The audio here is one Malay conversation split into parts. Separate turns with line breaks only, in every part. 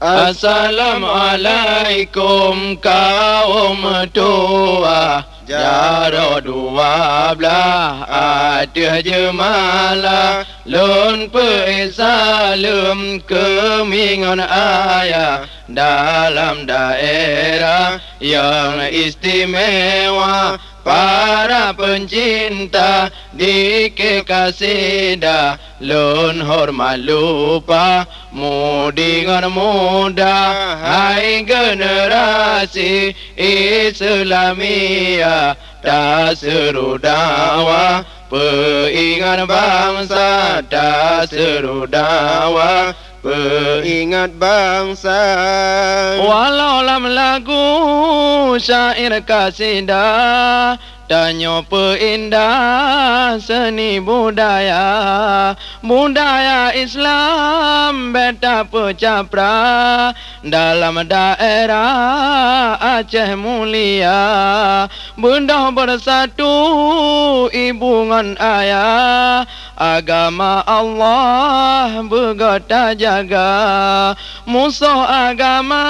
Assalamualaikum kaum tua, jaro dua belah ada jemalah, lon pesalem kemingon ayah dalam daerah yang istimewa. Para pencinta di kekasida, lun hormat lupa mudi dengan muda. Hai generasi Islamia, tak seru dakwah peingat bangsa, tak seru dakwah peingat bangsa. Walau lam lagu syair kasidah, danyo peindah seni budaya. Budaya Islam beta pecapra dalam daerah Aceh mulia. Benda bersatu ibu ngan ayah, agama Allah bergota jaga. Musuh agama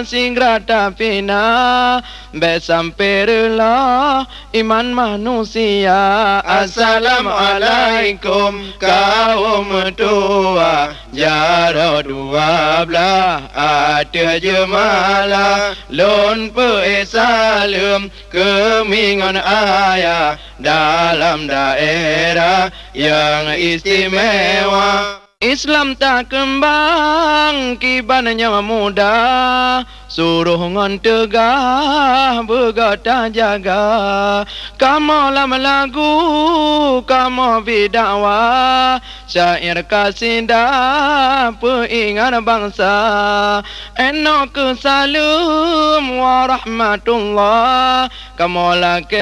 singrata pina, besampirlah iman manusia. Assalamualaikum kaum tua, jaro dua belah ada jemalah, lon pesalem kemingon ayah dalam daerah yang istimewa. Islam tak kembang kibannya muda, suruh ngon tegah bergota jaga. Kamu lam lagu, kamu bidakwa, syair kasidah peingat bangsa. Enok salam warahmatullah, kamu laki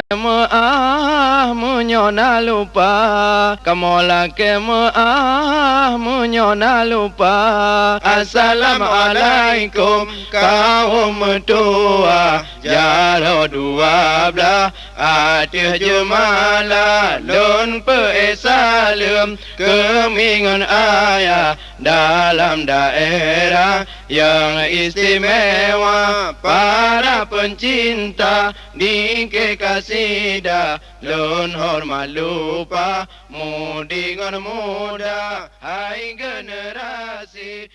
menyona lupa, kamu laki menyona lupa. Assalamualaikum kaum tua, jaro dua belah ada jemalah, lon pesalem kemingon ayah dalam daerah yang istimewa. Para pencinta di kekasida, lon hormat lupa mudi dengan muda. Hai generasi